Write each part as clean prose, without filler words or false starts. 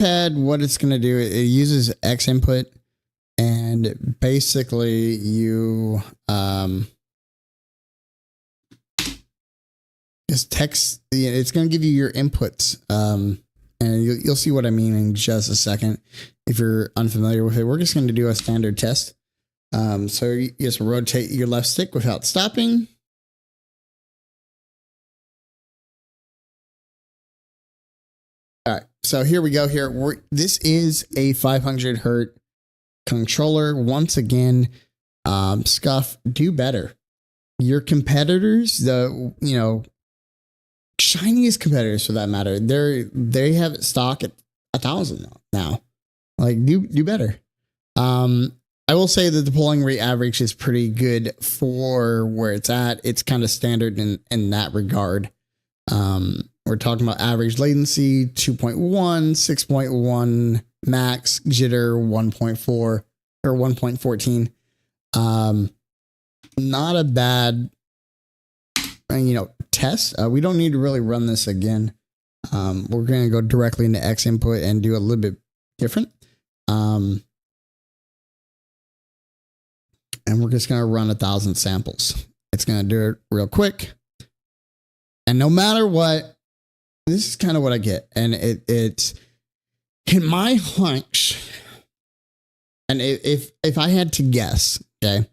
pad, what it's going to do, it uses X input, and basically you just text. It's going to give you your inputs, and you'll see what I mean in just a second. If you're unfamiliar with it, we're just going to do a standard test. So you just rotate your left stick without stopping. All right, so here we go. This is a 500 hertz controller. Once again, Scuff, do better. Your competitors, the shiniest competitors for that matter, they have it stock at 1,000 now. Like, do better. I will say that the polling rate average is pretty good for where it's at. It's kind of standard in that regard. We're talking about average latency 2.1, 6.1 max, jitter 1.4 or 1.14. Not a bad test. We don't need to really run this again. We're going to go directly into X input and do a little bit different. And we're just going to run 1,000 samples. It's going to do it real quick. And no matter what, this is kind of what I get. And it's in my hunch. And if I had to guess, okay,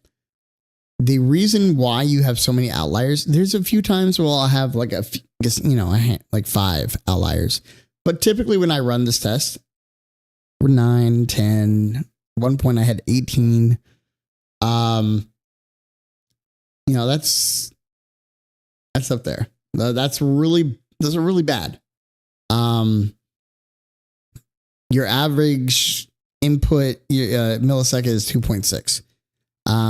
the reason why you have so many outliers, there's a few times where I'll have like like 5 outliers. But typically when I run this test, we're 9, 10. One point I had 18. That's up there. Those are really bad. Your average input millisecond is 2.6,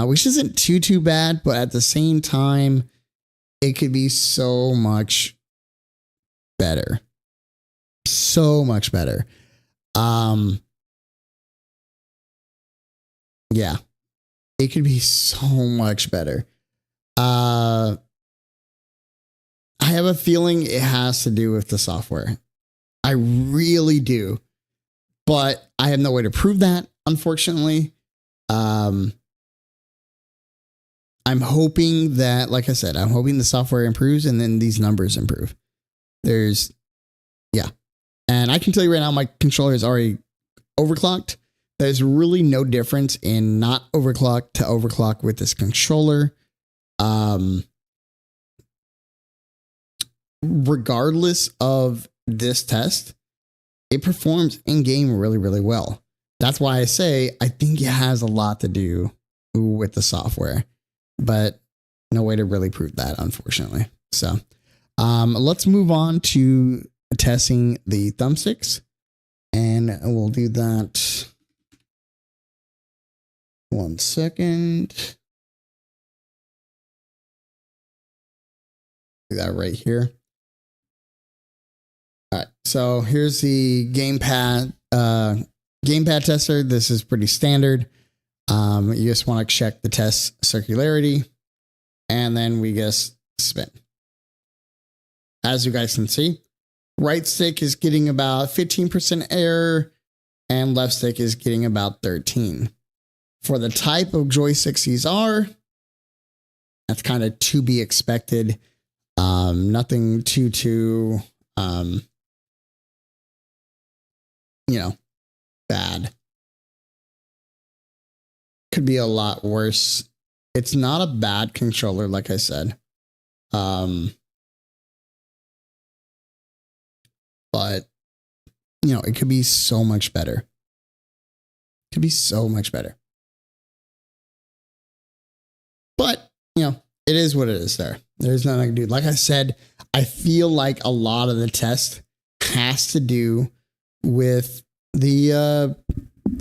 which isn't too bad, but at the same time, it could be so much better. So much better. Yeah, it could be so much better. I have a feeling it has to do with the software. I really do. But I have no way to prove that, unfortunately. I'm hoping that, like I said, I'm hoping the software improves and then these numbers improve. And I can tell you right now, my controller is already overclocked. There's really no difference in not overclock to overclock with this controller. Regardless of this test, it performs in game really, really well. That's why I say I think it has a lot to do with the software, but no way to really prove that, unfortunately. So let's move on to testing the thumbsticks, and we'll do that. 1 second. Do that right here. All right, so here's the gamepad tester. This is pretty standard. You just want to check the test circularity, and then we just spin. As you guys can see, right stick is getting about 15% error, and left stick is getting about 13%. For the type of joysticks these are, that's kind of to be expected. Nothing too bad. Could be a lot worse. It's not a bad controller, like I said. But it could be so much better. Could be so much better. But, it is what it is there. There's nothing I can do. Like I said, I feel like a lot of the test has to do with the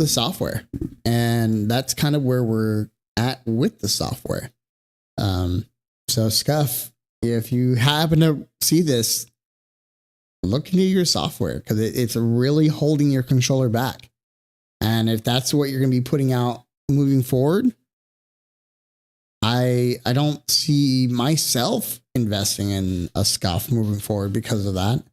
software. And that's kind of where we're at with the software. So Scuff, if you happen to see this, look into your software, because it's really holding your controller back. And if that's what you're going to be putting out moving forward, I don't see myself investing in a Scuff moving forward because of that.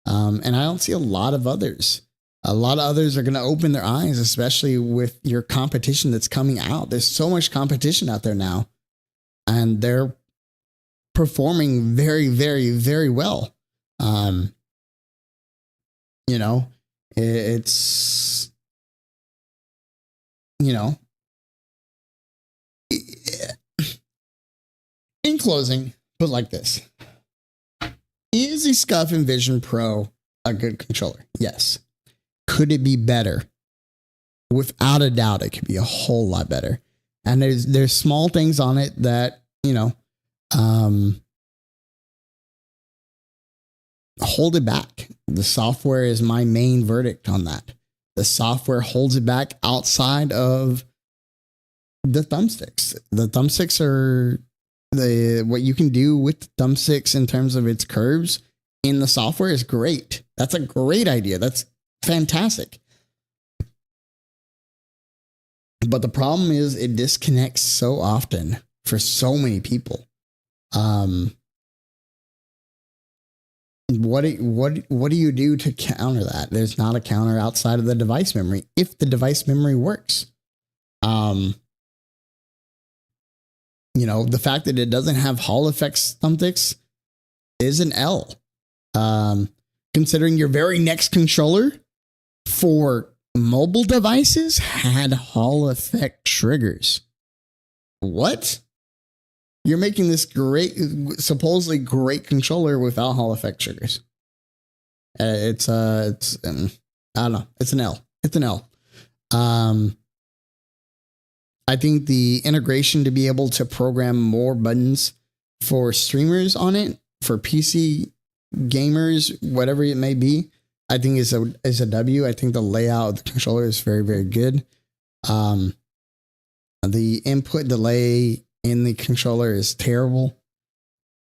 And I don't see a lot of others. A lot of others are going to open their eyes, especially with your competition that's coming out. There's so much competition out there now, and they're performing very, very, very well. You know, it's, you know, in closing, put like this. Is the Scuff Envision Pro a good controller? Yes. Could it be better? Without a doubt, it could be a whole lot better. And there's small things on it that, you know, hold it back. The software is my main verdict on that. The software holds it back outside of the thumbsticks. The thumbsticks are what you can do with the thumbsticks in terms of its curves in the software is great. That's a great idea. That's fantastic. But the problem is it disconnects so often for so many people. What do you do to counter that? There's not a counter outside of the device memory if the device memory works. You know, the fact that it doesn't have Hall effects thumbsticks is an L. Considering your very next controller for mobile devices had Hall effect triggers. What? You're making this supposedly great controller without Hall effect triggers. I don't know. It's an L. It's an L. I think the integration to be able to program more buttons for streamers on it, for PC gamers, whatever it may be, I think is a W. I think the layout of the controller is very, very good. The input delay in the controller is terrible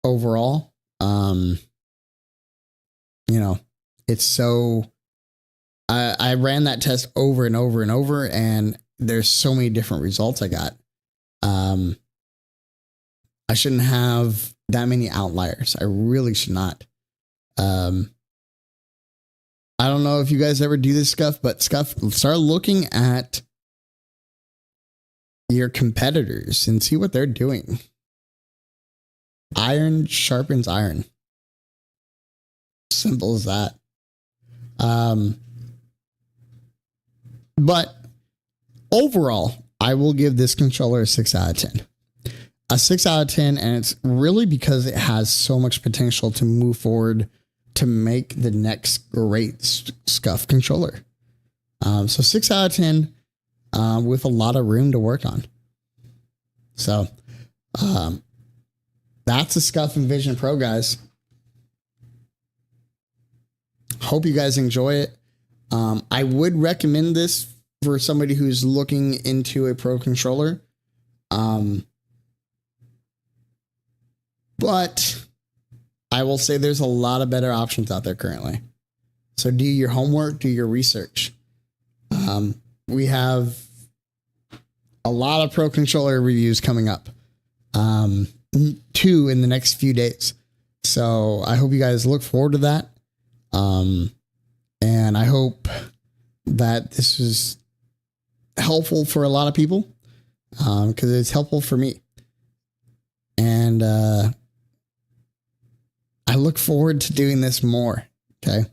overall. You know, it's so I ran that test over and over and over, and there's so many different results I got. I shouldn't have that many outliers. I really should not. I don't know if you guys ever do this stuff, but start looking at your competitors and see what they're doing. Iron sharpens iron. Simple as that. But overall, I will give this controller a 6 out of 10. A 6 out of 10, and it's really because it has so much potential to move forward to make the next great Scuff controller. So 6 out of 10 with a lot of room to work on. So that's a Scuff Envision Pro, guys. Hope you guys enjoy it. I would recommend this for somebody who's looking into a pro controller. But I will say there's a lot of better options out there currently. So do your homework, do your research. We have a lot of pro controller reviews coming up. 2 in the next few days. So I hope you guys look forward to that. And I hope that this is helpful for a lot of people, because it's helpful for me. And I look forward to doing this more. Okay.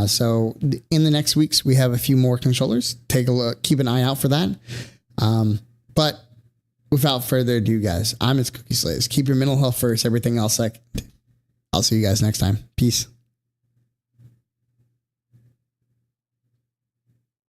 So in the next weeks, we have a few more controllers. Take a look, keep an eye out for that. But without further ado, guys, I'm Cookie Slays. Keep your mental health first, everything else second. I'll see you guys next time. Peace.